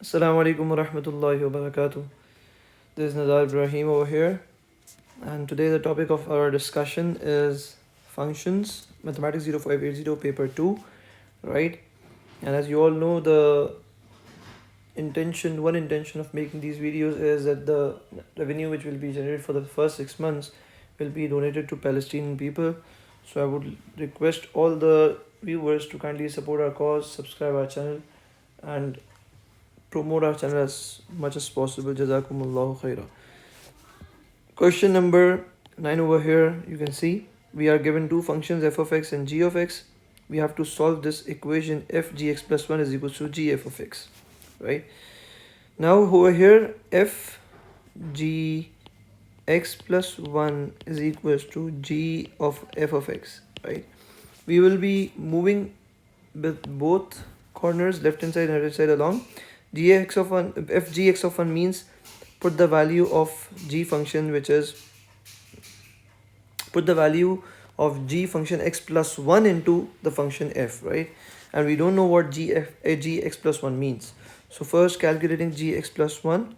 Assalamu alaikum wa rahmatullahi wa barakatuh. This is Nazar Ibrahim over here, and today the topic of our discussion is functions, Mathematics 0580 paper 2, right? And as you all know, one intention of making these videos is that the revenue which will be generated for the first 6 months will be donated to Palestinian people. So I would request all the viewers to kindly support our cause, subscribe our channel, and promote our channel as much as possible. Jazakumullahu khaira. Question number 9 over here, you can see we are given two functions f of x and g of x. We have to solve this equation f gx plus 1 is equal to g f of x, right? Now over here f g x plus 1 is equals to g of f of x, right? We will be moving with both corners, left hand side and right hand side, along. Gx of 1, f gx of 1 means put the value of g function, which is put the value of g function x plus 1 into the function f, right? And we don't know what gx plus 1 means. So first calculating gx plus 1,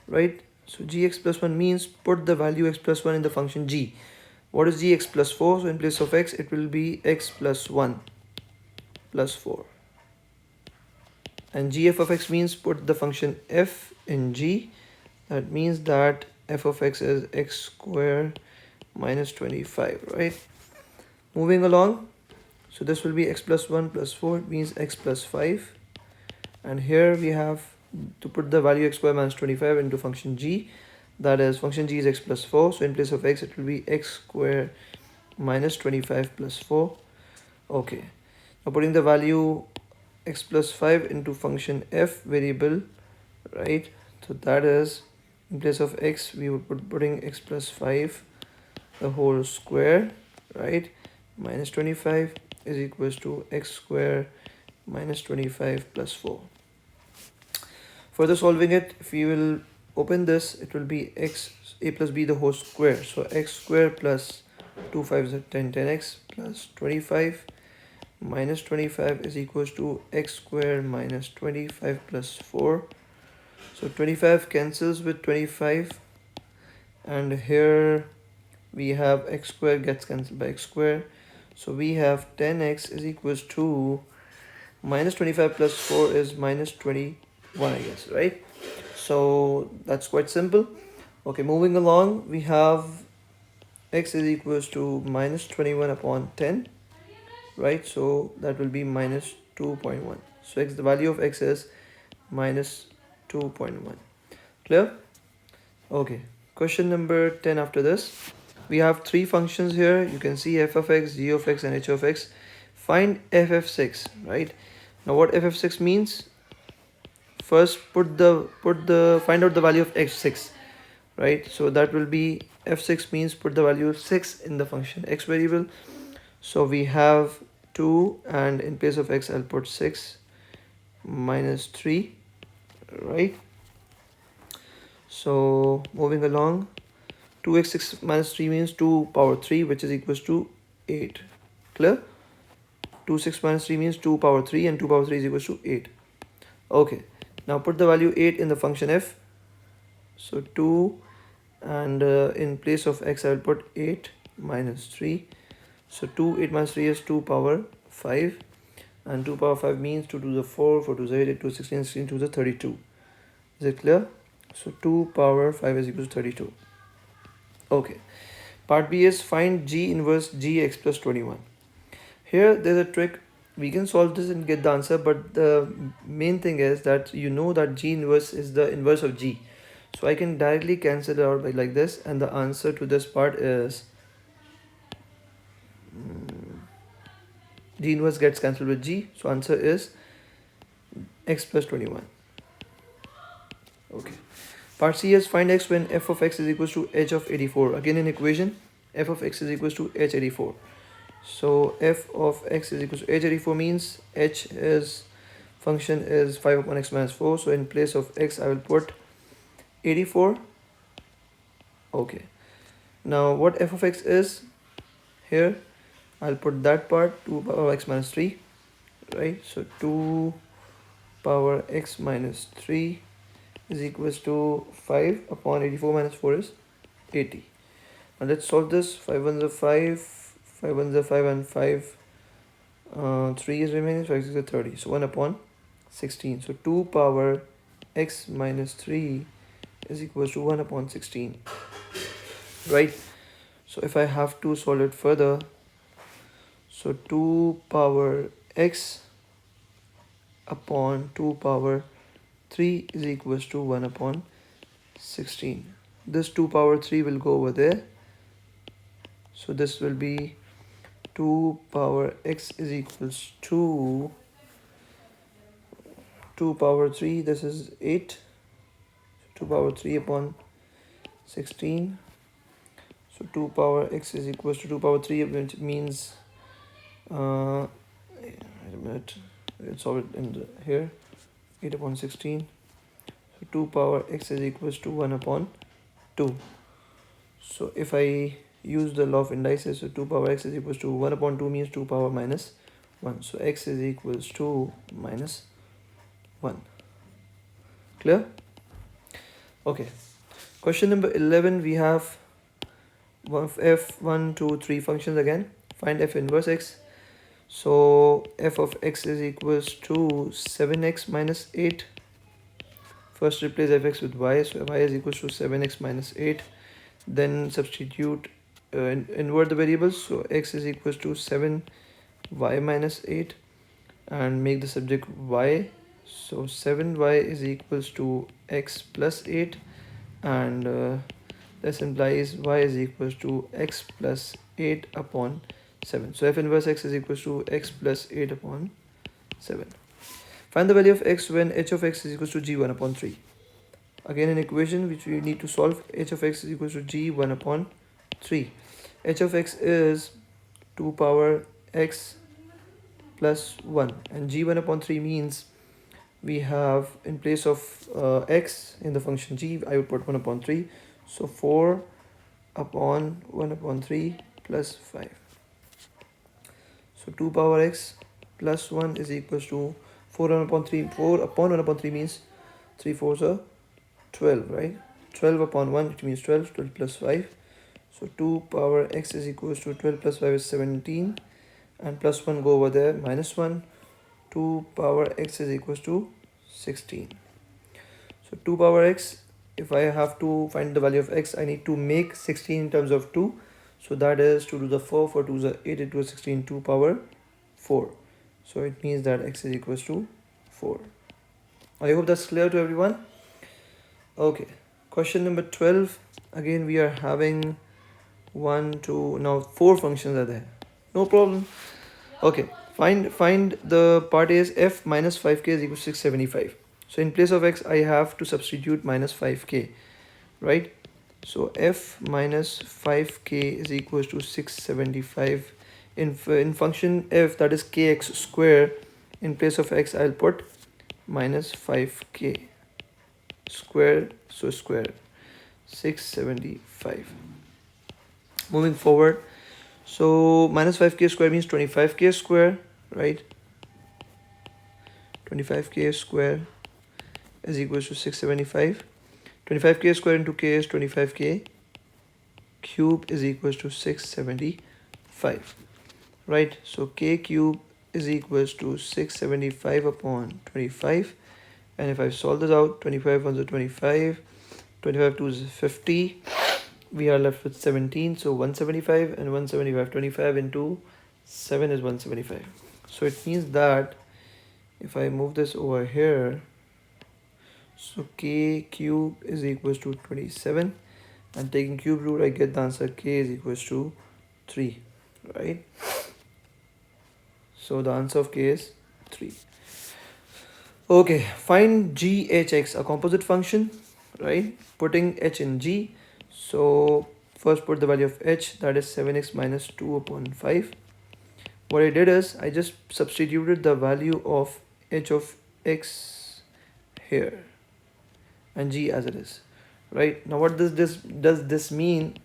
right? So gx plus 1 means put the value x plus 1 in the function g. What is gx plus 4? So in place of x, it will be x plus 1 plus 4. And gf of x means put the function f in g. That means that f of x is x squared minus 25, right? Moving along, so this will be x plus 1 plus 4, it means x plus 5. And here we have to put the value x squared minus 25 into function g. That is, function g is x plus 4. So in place of x, it will be x squared minus 25 plus 4. Okay. Now putting the value x plus 5 into function f variable, right? So that is, in place of x, we would putting x plus 5 the whole square, right? Minus 25 is equals to x squared minus 25 plus 4. Further solving it, if we will open this, it will be a plus b the whole square. So x squared plus 2 5 is 10x plus 25 minus 25 is equals to x squared minus 25 plus 4. So 25 cancels with 25, and here we have x squared gets cancelled by x squared. So we have 10x is equals to minus 25 plus 4 is minus 21, I guess, right? So that's quite simple. Okay, moving along, we have x is equals to minus 21 upon 10, right? So that will be minus 2.1. So the value of x is minus 2.1. Clear? Okay, question number 10 after this. We have three functions here. You can see f of x, g of x, and h of x. Find f of 6, right? Now what f of 6 means? First find out the value of x6, right? So that will be f6 means put the value of 6 in the function x variable. So we have 2, and in place of x I'll put 6 minus 3, right? So moving along, 2x6 minus 3 means 2 power 3, which is equals to 8. Clear? 2 6 minus 3 means 2 power 3, and 2 power 3 is equals to 8. Okay, now put the value 8 in the function f. So 2, and in place of x I will put 8 minus 3. So 2 8 minus 3 is 2 power 5, and 2 power 5 means 2 to the 4, 4 to the 8, 8 to the 16, 16 to the 32. Is it clear? So 2 power 5 is equal to 32. Okay, part B is find g inverse gx plus 21. Here there's a trick. We can solve this and get the answer, but the main thing is that you know that g inverse is the inverse of g. So I can directly cancel it out by like this, and the answer to this part is g inverse gets cancelled with g. So answer is x plus 21. Okay. Part C is find x when f of x is equals to h of 84. Again in equation, f of x is equals to h 84. So f of x is equals to h 84 means h is function is 5 upon x minus 4. So in place of x I will put 84. Okay. Now what f of x is here, I'll put that part 2 power x minus 3, right? So 2 power x minus 3 is equals to 5 upon 84 minus 4 is 80. Now let's solve this. 5 ones are 5, 5 ones are 5 and 5, 3 is remaining, so x is 30. So 1 upon 16. So 2 power x minus 3 is equals to 1 upon 16. Right? So if I have to solve it further, so 2 power x upon 2 power 3 is equals to 1 upon 16. This 2 power 3 will go over there. So this will be 2 power x is equals to 2 power 3, this is 8. 2 power 3 upon 16. So 2 power x is equals to 2 power 3, which means wait a minute, let's solve it in here. 8 upon 16. So 2 power x is equals to 1 upon 2. So if I use the law of indices, so 2 power x is equals to 1 upon 2 means 2 power minus 1. So x is equals to minus 1. Clear? Okay. Question number 11, we have f1, 2, 3 functions again. Find f inverse x. So f of x is equals to 7x minus 8. First replace fx with y, so y is equals to 7x minus 8. Then substitute, invert the variables, so x is equals to 7y minus 8 and make the subject y. So 7y is equals to x plus 8 and this implies y is equals to x plus 8 upon 7. So f inverse x is equals to x plus 8 upon 7. Find the value of x when h of x is equals to g1 upon 3. Again an equation which we need to solve. H of x is equals to g1 upon 3. H of x is 2 power x plus 1 and g1 upon 3 means we have in place of x in the function g, I would put 1 upon 3. So 4 upon 1 upon 3 plus 5. So 2 power x plus 1 is equals to 4 upon 3. 4 upon 1 upon 3 means 3 4s are 12, right? 12 upon 1, which means 12, 12 plus 5. So 2 power x is equals to 12 plus 5 is 17 and plus 1 go over there, minus 1. 2 power x is equals to 16. So 2 power x, if I have to find the value of x, I need to make 16 in terms of 2. So that is 2 to the 4, 4 to the 8, it was 16, 2 power 4. So it means that x is equals to 4. I hope that's clear to everyone. Okay, question number 12. Again we are having 1, 2, now 4 functions are there. No problem. Okay, find the part is f minus 5k is equal to 675. So in place of x I have to substitute minus 5k, right? So f minus 5k is equals to 675. In function f, that is kx square, in place of x I'll put minus 5k square, so square 675. Moving forward, so minus 5k square means 25k square, right? 25k square is equals to 675. 25k square into k is 25k cube is equals to 675, right? So k cube is equals to 675 upon 25, and if I solve this out, 25 1 is 25, 25 2 is 50, we are left with 17. So 175 and 175, 25 into 7 is 175. So it means that if I move this over here, so k cube is equals to 27, and taking cube root I get the answer k is equals to 3, right? So the answer of k is 3. Okay, find GHX, a composite function, right? Putting h in g. So first put the value of h, that is 7x minus 2 upon 5. What I did is I just substituted the value of h of x here and g as it is, right? Now what does this mean?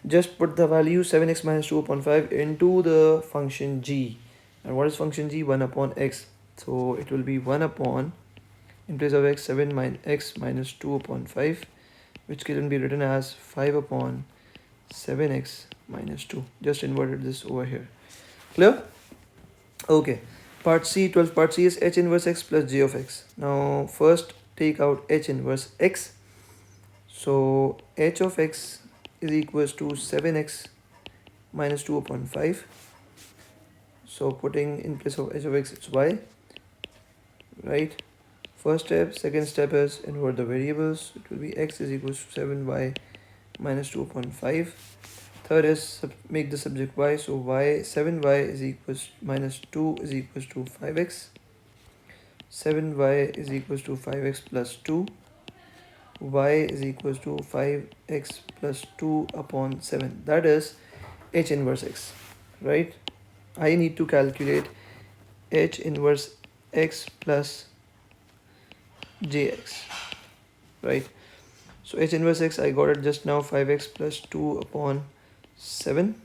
Just put the value 7x minus 2 upon 5 into the function g. And what is function g? 1 upon x. So it will be 1 upon In place of x, 7 x minus 2 upon 5, which can be written as 5 upon 7x minus 2. Just inverted this over here. Clear? Okay. Part C, 12th part C is h inverse x plus g of x. Now first take out h inverse x. So h of x is equals to 7x minus 2 upon 5. So putting in place of h of x, it's y, right? First step. Second step is invert the variables. It will be x is equals to 7y minus 2 upon 5. Third is make the subject y. So y, 7y is equals minus 2 is equals to 5x. 7y is equals to 5x plus 2. Y is equals to 5x plus 2 upon 7. That is h inverse x, right? I need to calculate h inverse x plus jx, right? So h inverse x, I got it just now, 5x plus 2 upon 7.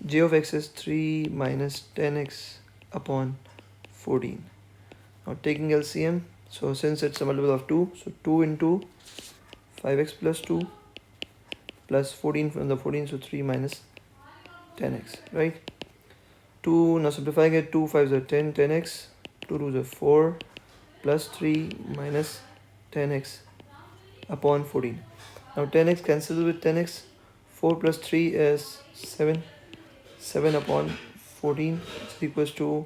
J of x is 3 minus 10x upon 14. Now taking LCM, so since it's a multiple of 2, so 2 into 5x plus 2 plus 14 from the 14, so 3 minus 10x, right? 2, now simplifying it, 2 5s are 10, 10x, 2 2s are 4, plus 3 minus 10x upon 14. Now 10x cancels with 10x, 4 plus 3 is 7, 7 upon 14 is equals to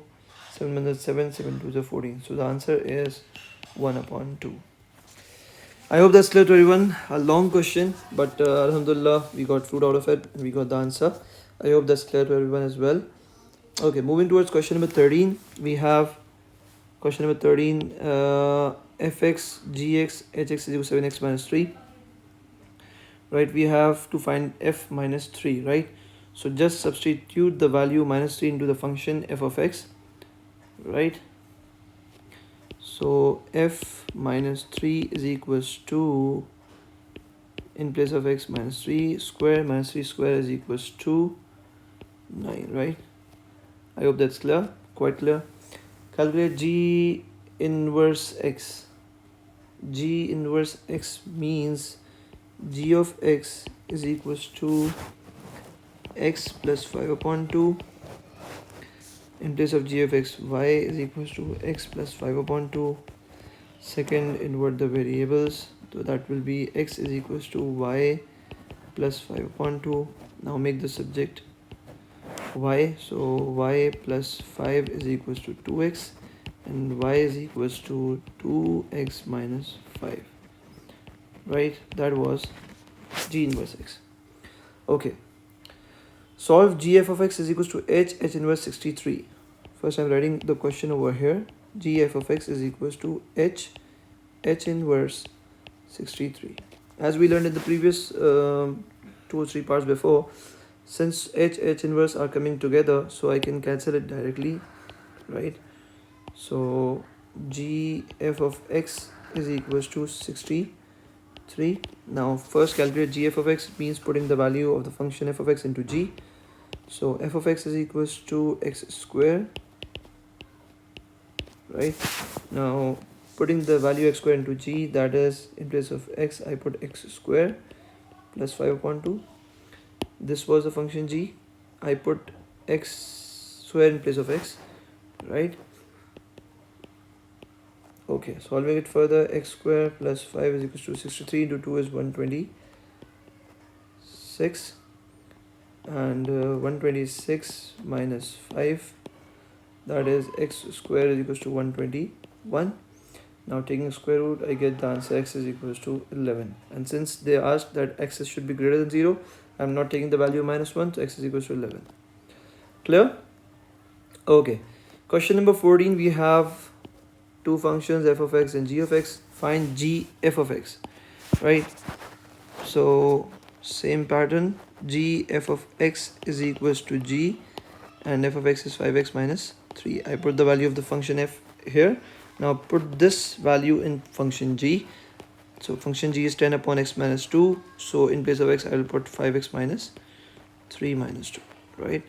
7 minus 7, 7 2 is 14. So the answer is 1 upon 2. I hope that's clear to everyone. A long question, but alhamdulillah, we got fruit out of it and we got the answer. I hope that's clear to everyone as well. Okay, moving towards question number 13. We have question number 13, fx, gx, hx is equal to 7x minus 3. Right, we have to find f minus 3, right? So just substitute the value minus 3 into the function f of x, right? So f minus 3 is equals to, in place of x minus 3 square minus 3 square is equals to 9, right? I hope that's clear, quite clear. Calculate g inverse x. G inverse x means g of x is equals to x plus 5 upon 2. In place of g of x, y is equals to x plus 5 upon 2. Second, invert the variables. So that will be x is equals to y plus 5 upon 2. Now make the subject y. So y plus 5 is equals to 2x. And y is equals to 2x minus 5. Right? That was g inverse x. Okay. Solve gf of x is equals to h inverse 63. First I'm writing the question over here. Gf of x is equals to h inverse 63. As we learned in the previous 2 or 3 parts before, since h inverse are coming together, so I can cancel it directly, right? So gf of x is equals to 63. Now first calculate gf of x, means putting the value of the function f of x into g. So f of x is equals to x square, right? Now putting the value x square into g, that is, in place of x I put x square plus 5 upon 2. This was the function g. I put x square in place of x, right? Okay, solving it further, x square plus 5 is equals to 63 into 2 is 126, and 126 minus 5, that is x square is equals to 121. Now taking square root, I get the answer x is equals to 11. And since they asked that x should be greater than 0, I'm not taking the value minus 1, so x is equals to 11. Clear? Okay. Question number 14, we have two functions f of x and g of x. Find g f of x, right? So same pattern, g f of x is equals to g, and f of x is 5x minus 3. I put the value of the function f here. Now put this value in function g. So function g is 10 upon x minus 2. So in place of x, I will put 5x minus 3 minus 2, right?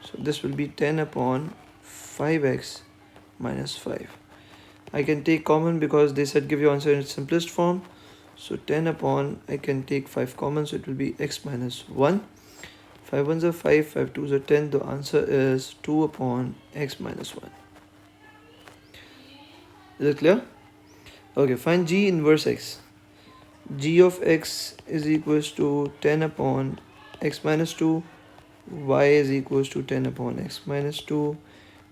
So this will be 10 upon 5x minus 5. I can take common because they said give your answer in its simplest form. So 10 upon, I can take 5 common, so it will be x minus 1. 5 ones are 5, 5 twos are 10. The answer is 2 upon x minus 1. Is it clear? Okay, find g inverse x. G of x is equals to 10 upon x minus 2. Y is equals to 10 upon x minus 2.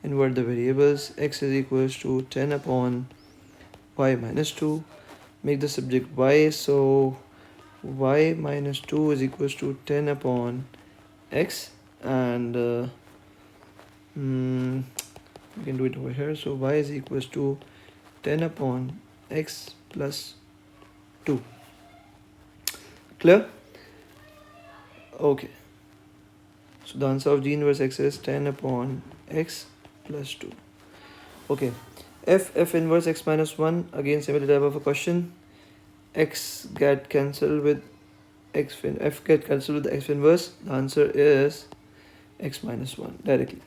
Invert the variables. X is equals to 10 upon y minus 2. Make the subject y, so y minus 2 is equals to 10 upon x, and we can do it over here. So y is equals to 10 upon x plus 2. Clear? Okay. So the answer of g inverse x is 10 upon x plus 2. Okay. F inverse x minus 1. Again, similar type of a question. X get cancelled with f get cancelled with x inverse. The answer is x minus 1 directly.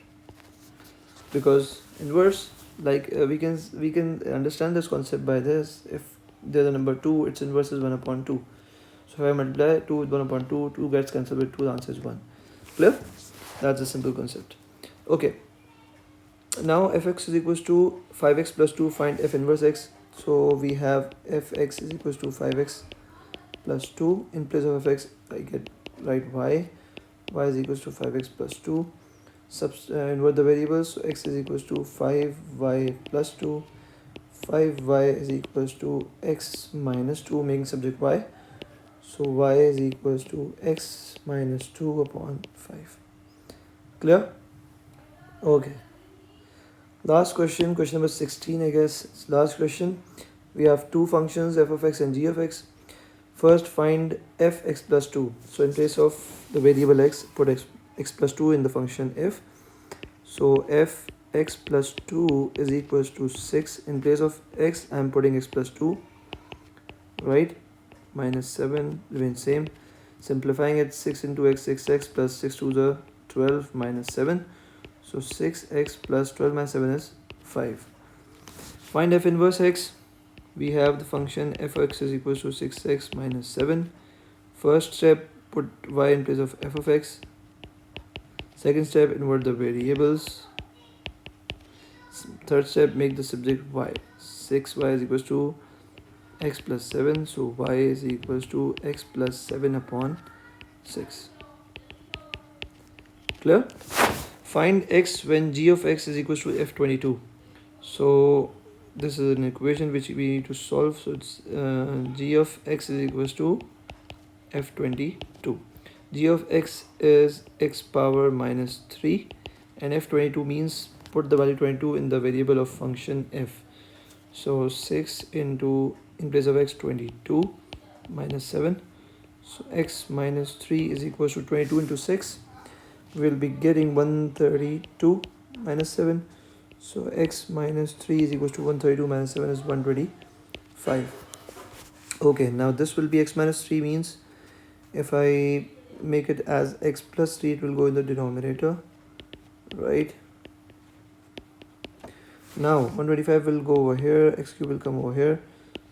Because inverse, like we can understand this concept by this. If there's a number 2, its inverse is 1 upon 2. So if I multiply 2 with 1 upon 2, 2 gets cancelled with 2, the answer is 1. Clear? That's a simple concept. Okay. Now fx is equals to 5x plus 2. Find f inverse x. So we have fx is equals to 5x plus 2. In place of fx, I get write y. Y is equals to 5x plus 2. Invert the variables. So x is equals to 5y plus 2. 5y is equals to x minus 2, making subject y. So y is equals to x minus 2 upon 5. Clear? Okay. Last question, question number 16, I guess. It's last question. We have two functions, f of x and g of x. First, find fx plus 2. So in place of the variable x, put x plus 2 in the function f. So fx plus 2 is equals to 6. In place of x, I am putting x plus 2. Right? Minus 7 remains same. Simplifying it, 6 into x, 6x plus 6 to the 12 minus 7. So 6x plus 12 minus 7 is 5. Find f inverse x. We have the function fx is equals to 6x minus 7. First step, put y in place of f of x. Second step, invert the variables. Third step, make the subject y. 6y is equals to x plus 7. So y is equals to x plus 7 upon 6. Clear? Find x when g of x is equals to f22. So this is an equation which we need to solve. So it's g of x is equals to f22. G of x is x power minus 3, and f22 means put the value 22 in the variable of function f. So 6 into, in place of x, 22 minus 7. So x minus 3 is equals to 22 into 6. We'll be getting 132 minus 7. So x minus 3 is equals to 132 minus 7 is 125. Okay, now this will be x minus 3, means if I make it as x plus 3, it will go in the denominator, right? Now 125 will go over here, x cube will come over here.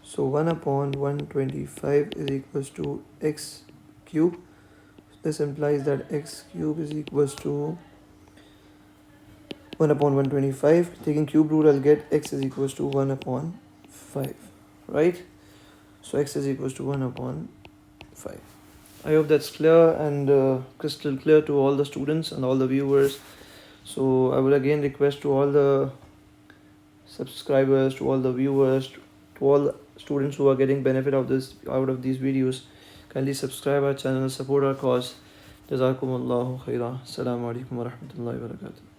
So 1 upon 125 is equals to x cube. This implies that x cube is equals to 1 upon 125. Taking cube root, I'll get x is equals to 1 upon 5, right? So x is equals to 1 upon 5. I hope that's clear and crystal clear to all the students and all the viewers. So I would again request to all the subscribers, to all the viewers, to all students who are getting benefit of this out of these videos, kindly subscribe our channel, support our cause. Jazakumullahu khaira. Assalamu alaikum wa rahmatullahi wa barakatuh.